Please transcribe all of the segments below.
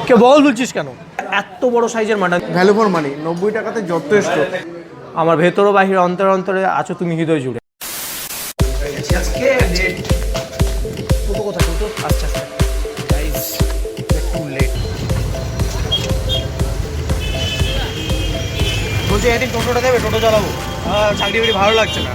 কে বল বলছিস কেন? এত বড় সাইজের মাটন, ভ্যালু ফর মানি, 90 টাকাতে যথেষ্ট। আমার ভেতরও বাহির অন্তরে অন্তরে আছো তুমি হৃদয় জুড়ে। আচ্ছা বলছি একদিন টোটোটা দেবে, টোটো চালাবো, চাকরি বাকরি ভালো লাগছে না।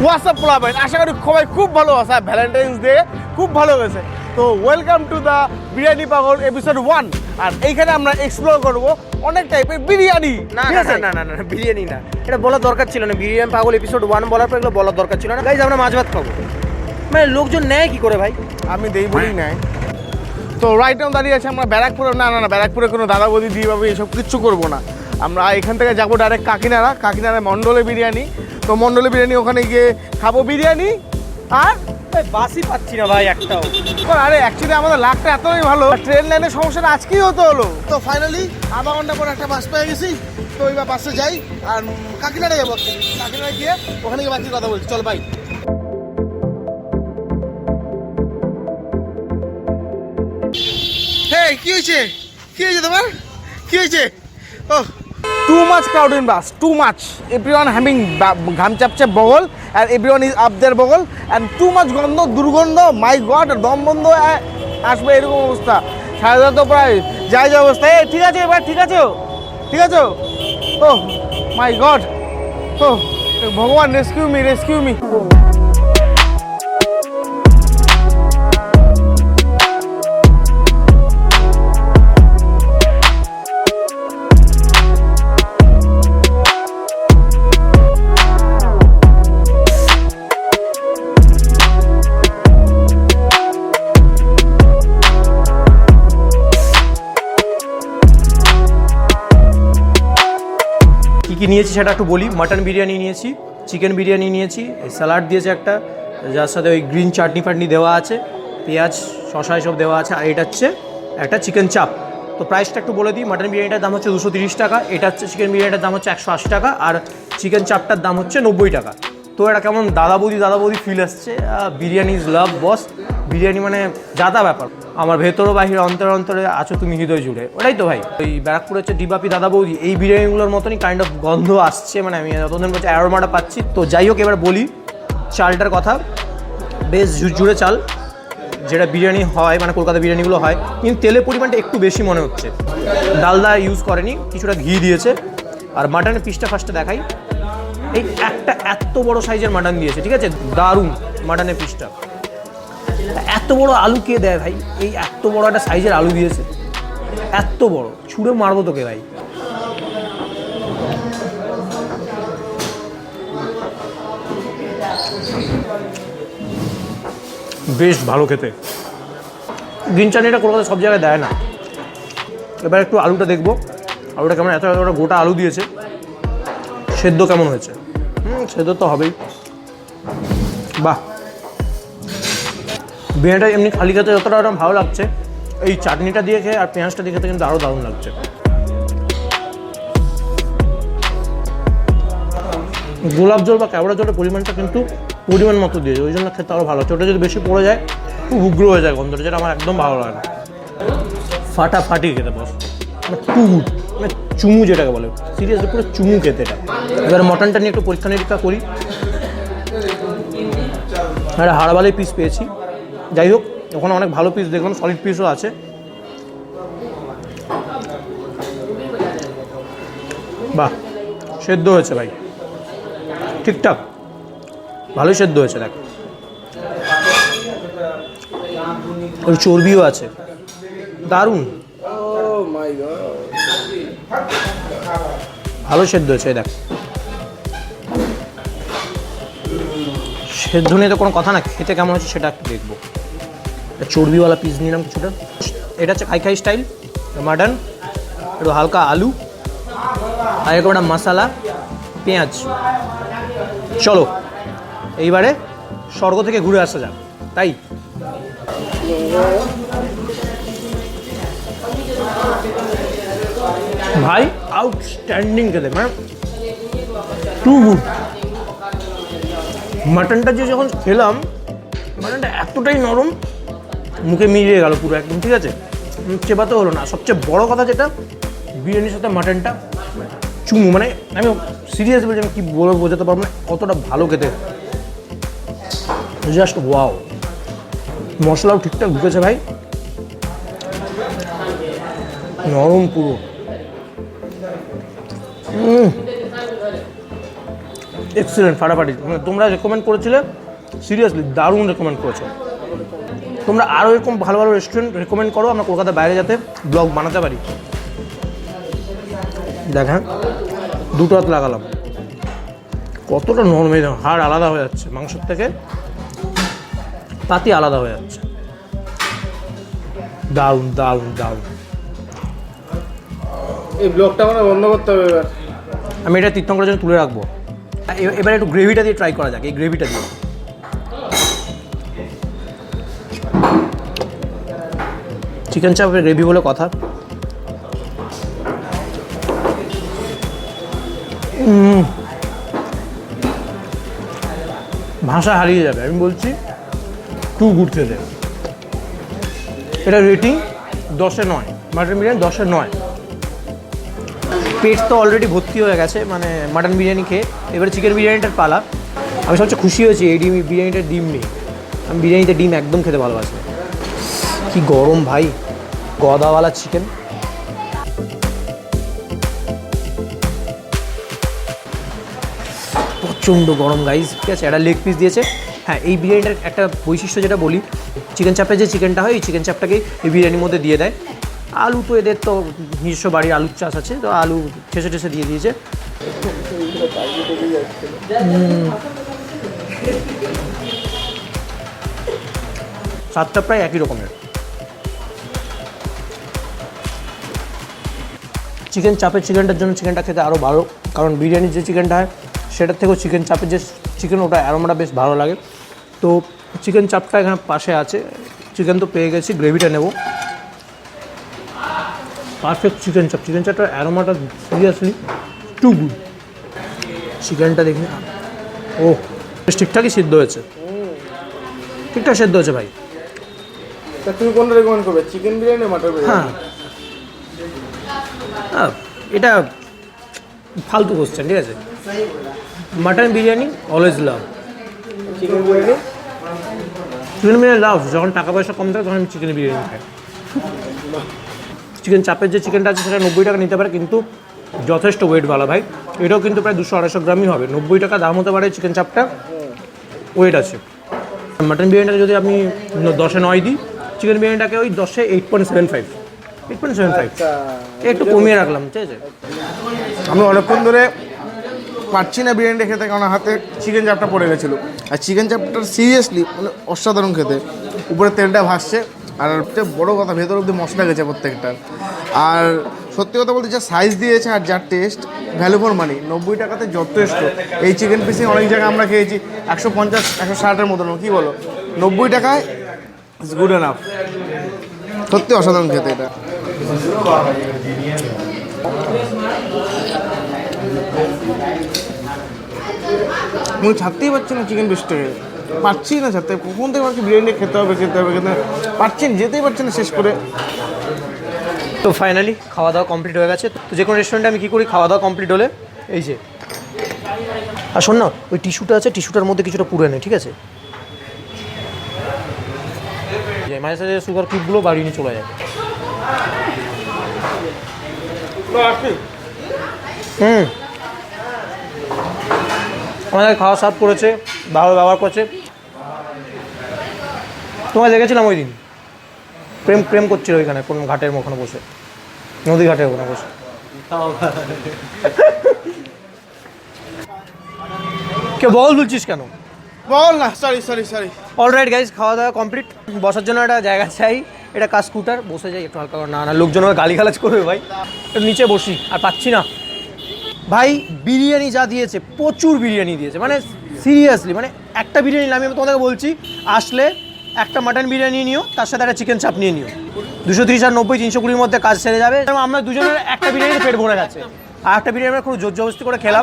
হোয়াটসঅ্যাপ পোলাবেন, আশা করি সবাই খুব ভালো আছে। ভ্যালেন্টাইন্স ডে খুব ভালো গেছে। তো ওয়েলকাম টু দ্য বিরিয়ানি পাগল এপিসোড 1। আর এইখানে আমরা এক্সপ্লোর করব অনেক টাইপের বিরিয়ানি। না না না না না না, বিরিয়ানি না, এটা বলার দরকার ছিল না। বিরিয়ানি পাগল এপিসোড 1 বলার পর এগুলো বলার দরকার ছিল না। গাইজ আমরা মাছ ভাত খাবো, মানে লোকজন নেয় কি করে ভাই? আমি দেই বলি নাই। তো রাইট নাও দাঁড়িয়ে আছে আমরা ব্যারাকপুরে। না না না, ব্যারাকপুরে কোনো দাদা বৌদি দিয়ে পাবে এসব কিচ্ছু করবো না। আমরা এখান থেকে যাবো ডাইরেক্ট কাকিনাড়া মণ্ডলে বিরিয়ানি। তো মণ্ডলে বিরিয়ানি ওখানে গিয়ে খাবো বিরিয়ানি। আর বাসি পাচ্ছি না ভাই একটাও। আরে অ্যাকচুয়ালি আমাদের লাকটা এতই ভালো, ট্রেন লাইনের সমস্যাটা আজকেই হলো। তো ফাইনালি আধা ঘন্টা পর একটা বাস পেয়ে গেছি। তো এবার বাসে যাই আর কাকিনাড়া যাবো। কাকিনাড়া গিয়ে ওখানে গিয়ে বাকি কথা বলছি, চল ভাই। হেই, কি হয়েছে তোমার? কি হয়েছে? ও too much crowd in bus, too much. Everyone having ঘাম চাপছে বগল, and everyone is up their বগল, and টু মাচ গন্ধ, দুর্গন্ধ, মাই গড, দম বন্ধ আসবে এরকম অবস্থা। সাড়ে তো প্রায় যাই অবস্থা। ঠিক আছে এবার, ঠিক আছে ও মাই গড, ও ভগবান রেস্কিউ মি। কি নিয়েছি সেটা একটু বলি। মাটন বিরিয়ানি নিয়েছি, চিকেন বিরিয়ানি নিয়েছি, স্যালাড দিয়েছে একটা, যার সাথে ওই গ্রিন চাটনি ফাটনি দেওয়া আছে, পেঁয়াজ শসা এসব দেওয়া আছে। আর এটা হচ্ছে একটা চিকেন চাপ। তো প্রাইসটা একটু বলে দিই। মাটন বিরিয়ানিটার দাম হচ্ছে 230 টাকা, এটা হচ্ছে চিকেন বিরিয়ানিটার দাম হচ্ছে 180 টাকা, আর চিকেন চাপটার দাম হচ্ছে 90 টাকা। তো এটা কেমন দাদা বৌদি ফিল আসছে। বিরিয়ানি ইজ লাভ বস। বিরিয়ানি মানে যাতা ব্যাপার। আমার ভেতরও বাহির অন্তরে অন্তরে আছো তুমি হৃদয় জুড়ে, ওটাই তো ভাই। ওই ব্যারাকপুর হচ্ছে ডিবাপি দাদা বৌদি, এই বিরিয়ানিগুলোর মতনই কাইন্ড অফ গন্ধ আসছে, মানে আমি যতদিন বলছি অ্যারোমাটা পাচ্ছি। তো যাই হোক, এবার বলি চালটার কথা। বেশ ঝুরঝুরে চাল, যেটা বিরিয়ানি হয়, মানে কলকাতা বিরিয়ানিগুলো হয়, কিন্তু তেলের পরিমাণটা একটু বেশি মনে হচ্ছে। ডালদা ইউজ করেনি, কিছুটা ঘি দিয়েছে। আর মাটনের পিসটা ফার্স্টে দেখাই। এই একটা এত বড় সাইজের মাটন দিয়েছে, ঠিক আছে, দারুণ মাটনের পিসটা। এত বড় আলু কে দেয় ভাই? এই এত বড় একটা সাইজের আলু দিয়েছে, এত বড়, ছুঁড়ে মারবো তোকে ভাই। বেশ ভালো খেতে। গ্রিন চাটনিটা কলকাতা সব জায়গায় দেয় না। এবার একটু আলুটা দেখবো, আলুটা কেমন। এত গোটা আলু দিয়েছে, সেদ্ধ কেমন হয়েছে? সেদ্ধ তো হবেই। বাহ, বিরিয়ানিটা এমনি খালি খেতে যতটা ভালো লাগছে, এই চাটনিটা দিয়ে খেয়ে আর পেঁয়াজটা দিয়ে খেতে কিন্তু আরও দারুণ লাগছে। গোলাপ জল বা কেওড়া জলের পরিমাণটা কিন্তু পরিমাণ মতো দিয়েছে, ওই জন্য খেতে আরও ভালো হচ্ছে। ওটা যদি বেশি পড়ে যায় খুব উগ্র হয়ে যায় গন্ধটা, যেটা আমার একদম ভালো লাগে না। ফাটাফাটি খেতে বস, মানে টু গুড, মানে চুমু যেটাকে বলে, সিরিয়াসলি পুরো চুমু খেতে এটা। এবার মটনটা নিয়ে একটু পরীক্ষা নিরীক্ষা করি। একটা হাড়বালি পিস পেয়েছি, যাই হোক ওখানে অনেক ভালো পিস দেখলাম, সলিড পিসও আছে। বাহ, সেদ্ধ হয়েছে ভাই, ঠিকঠাক ভালোই সেদ্ধ হয়েছে। দেখ, ওই চর্বিও আছে, দারুণ, ভালো সেদ্ধ হয়েছে। দেখ, সেদ্ধ নিয়ে তো কোনো কথা না, খেতে কেমন হচ্ছে সেটা একটু দেখবো। চর্বিওয়ালা পিস নিলাম কিছুটা। এটা হচ্ছে খাই স্টাইল মাটন, একটু হালকা আলু আর এরকম একটা মশলা, পেঁয়াজ। চলো এইবারে স্বর্গ থেকে ঘুরে আসা যাক, তাই ভাই। আউটস্ট্যান্ডিং খেতে, মানে টু গুড। মাটনটা যে যখন খেলাম মাটনটা এতটাই নরম, মুখে মিলিয়ে গেল পুরো একদম, ঠিক আছে, চেপাতে হলো না। সবচেয়ে বড় কথা যেটা, বিরিয়ানির সাথে মাটনটা চুমু, মানে আমি সিরিয়াস বলছি, আমি কী বলে বোঝাতে পারবো না, কতটা ভালো খেতে, জাস্ট ওয়াও। মশলাও ঠিকঠাক ঢুকেছে ভাই, নরম পুরো। এক্সিলেন্ট, ফাটাফাটি। মানে তোমরা রেকমেন্ড করেছিলে, সিরিয়াসলি দারুণ রেকমেন্ড করেছো। তোমরা আরও এরকম ভালো ভালো রেস্টুরেন্ট রেকমেন্ড করো, আমরা কলকাতার বাইরে যাতে ব্লগ বানাতে পারি। দেখেন, দুটো হাত লাগালাম, কতটা নরম, হাড় আলাদা হয়ে যাচ্ছে মাংসের থেকে, পাতি আলাদা হয়ে যাচ্ছে, দারুণ দারুণ দারুণ। এই ব্লগটা মানে বন্ধ করতে হবে এবার। আমি এটা তীর্থঙ্করের জন্য তুলে রাখবো। এবার একটু গ্রেভিটা দিয়ে ট্রাই করা যাক, এই গ্রেভিটা দিয়ে। চিকেন চাপের গ্রেভি বলে কথা। ভাষা হারিয়ে যাবে, আমি বলছি টু গুড খেতে। এটা রেটিং 10-এ 9, মাটন বিরিয়ানি 10-এ 9। পেট তো অলরেডি ভর্তি হয়ে গেছে মানে মাটন বিরিয়ানি খেয়ে। এবারে চিকেন বিরিয়ানিটার পালা। আমি সবচেয়ে খুশি হয়েছি এই বিরিয়ানিটার ডিম নেই। আমি বিরিয়ানিতে ডিম একদম খেতে ভালোবাসি। কি গরম ভাই, গদাওয়ালা চিকেন। প্রচণ্ড গরম গাইজ, ঠিক আছে। একটা লেগ পিস দিয়েছে। হ্যাঁ, এই বিরিয়ানিটার একটা বৈশিষ্ট্য যেটা বলি, চিকেন চাপে যে চিকেনটা হয়, এই চিকেন চাপটাকেই এই বিরিয়ানির মধ্যে দিয়ে দেয়। আলু তো এদের তো নিজস্ব বাড়ির আলুর চাষ আছে, তো আলু ঠেসে ঠেসে দিয়ে দিয়েছে। স্বাদটা প্রায় একই রকমের। চিকেন চাপের চিকেনটার জন্য চিকেনটা খেতে আরও ভালো, কারণ বিরিয়ানির যে চিকেনটা হয় সেটার থেকেও চিকেন চাপের যে চিকেন, ওটা অ্যারোমাটা বেশ ভালো লাগে। তো চিকেন চাপটা এখানে পাশে আছে, চিকেন তো পেয়ে গেছি, গ্রেভিটা নেব। পারফেক্ট চিকেন চাপ, চিকেন চাপটার অ্যারোমাটা সিরিয়াসলি টু গুড। চিকেনটা দেখি, ও বেশ ঠিকঠাকই সিদ্ধ হয়েছে, ঠিকঠাক সিদ্ধ হয়েছে ভাই। তা তুমি কোনটা রেকমেন্ড করবে, চিকেন বিরিয়ানি মাটন বিরিয়ানি? হ্যাঁ, এটা ফালতু কোশ্চেন, ঠিক আছে। Mutton biryani always love. Chicken biryani? Chicken biryani love. যখন টাকা পয়সা কম থাকে তখন আমি চিকেন বিরিয়ানি খাই। চিকেন চাপের যে চিকেনটা আছে সেটা 90 টাকা নিতে পারে, কিন্তু যথেষ্ট ওয়েট ভালো ভাই। এটাও কিন্তু প্রায় 200-250 গ্রামই হবে। 90 টাকা দাম হতে পারে চিকেন চাপটা, ওয়েট আছে। মাটন বিরিয়ানিটাকে যদি আমি 10-এ 9 দিই, চিকেন বিরিয়ানিটাকে ওই 10-এ 8.75 একটু কমিয়ে রাখলাম, ঠিক আছে। আমি অনেকক্ষণ ধরে পাচ্ছি না বিরিয়ানিটা খেতে, কারণ হাতে চিকেন চাপটা পড়ে গেছিলো। আর চিকেন চাপটা সিরিয়াসলি মানে অসাধারণ খেতে। উপরে তেলটা ভাসছে, আর সবচেয়ে বড়ো কথা ভেতর অব্দি মশলা গেছে প্রত্যেকটা। আর সত্যি কথা বলতে যা সাইজ দিয়েছে আর যার টেস্ট, ভ্যালু ফর মানি। 90 টাকাতে যথেষ্ট। এই চিকেন পিসে অনেক জায়গায় আমরা খেয়েছি 150-160-এর মতন, কী বলো? 90 টাকায় ইটস গুড এনাফ। সত্যি অসাধারণ খেতে এটা। আমি ছাড়তেই পারছি না চিকেন পিসটাকে, পাচ্ছি না ছাড়তে। কখন থেকে পারছি বিরিয়ানি খেতে হবে পারছি না, যেতেই পারছি না শেষ করে। তো ফাইনালি খাওয়া দাওয়া কমপ্লিট হয়ে গেছে। তো যে কোনো রেস্টুরেন্টে আমি কী করি, খাওয়া দাওয়া কমপ্লিট হলে এই যে, আর শোন না, ওই টিস্যুটা আছে, টিস্যুটার মধ্যে কিছুটা পুড়ে নেই, ঠিক আছে। মাঝে সাঝে সুগার কিউবগুলো বাড়িয়ে নিয়ে চলে যায়। আমাদের খাওয়া সার্ভ করেছে, ভালো ব্যবহার করেছে। তোমায় দেখেছিলাম ওই দিন প্রেম করছিল ওইখানে কোন ঘাটের ওখানে বসে, নদী ঘাটের ওখানে বসে। কে বল বলছিস কেন? বল না, সরি। অলরাইট গাইজ, খাওয়া দাওয়া কমপ্লিট। বসার জন্য একটা জায়গা চাই, এটা কার স্কুটার, বসে যাই একটু হালকা। না লোকজন গালিগালাজ করবে ভাই, একটু নিচে বসি। আর পাচ্ছি না ভাই, বিরিয়ানি যা দিয়েছে, প্রচুর বিরিয়ানি দিয়েছে, মানে সিরিয়াসলি, মানে একটা বিরিয়ানি আমি তোমাদেরকে বলছি, আসলে একটা মাটন বিরিয়ানি নিও, তার সাথে একটা চিকেন চাপ নিয়ে নিও। 230 আর 90, 320-র মধ্যে কাজ সেরে যাবে। আমরা দুজনের একটা বিরিয়ানিতে পেট ভরে গেছে, আর একটা বিরিয়ানি আমরা খুব জোর জবরদস্তি করে খেলাম।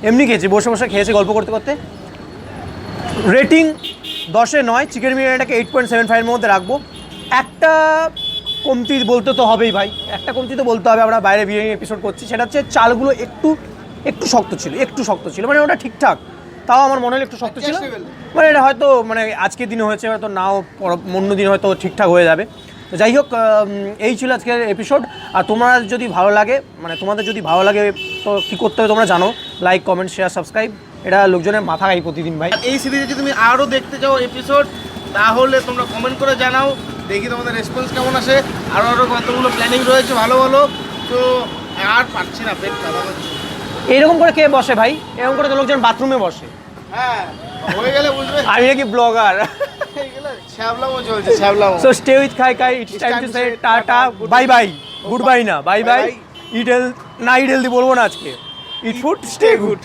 এমনি খেয়েছি, বসে বসে খেয়েছি গল্প করতে করতে। রেটিং 10-এ 9, চিকেন বিরিয়ানিটাকে 8.75 এর মধ্যে রাখবো। একটা কমতি বলতে তো হবেই ভাই, একটা কমতি তো বলতে হবে, আমরা বাইরে বিরিয়ানি এপিসোড করছি, সেটা হচ্ছে চালগুলো একটু শক্ত ছিল, মানে ওটা ঠিকঠাক, তাও আমার মনে হলো একটু শক্ত ছিল, মানে এটা হয়তো মানে আজকের দিনে হয়েছে, হয়তো নাও অন্য দিন হয়তো ঠিকঠাক হয়ে যাবে। তো যাই হোক, এই ছিল আজকের এপিসোড। আর তোমাদের যদি ভালো লাগে তো কী করতে হবে তোমরা জানো, লাইক, কমেন্ট, শেয়ার, সাবস্ক্রাইব, এটা লোকজনের মাথা খাই প্রতিদিন ভাই। এই সিরিজে যদি তুমি আরও দেখতে চাও এপিসোড, তাহলে তোমরা কমেন্ট করে জানাও, দেখি তোমাদের রেসপন্স কেমন আসে। আরও কতগুলো প্ল্যানিং রয়েছে ভালো ভালো। তো আর পারছি না, পেট কাদা করছে। এইরকম করে কে বসে ভাই? এরকম করে তো লোকজন বাথরুমে বসে। হ্যাঁ, হয়ে গেলে বুঝবে। আমি নাকি ব্লগার। ছ্যাবলামো চলছে, ছ্যাবলামো। So stay with Kai. It's time to say tata, bye bye. Goodbye না, bye bye. Eat healthy, না eat healthy বলবো না আজকে। Eat food, stay good.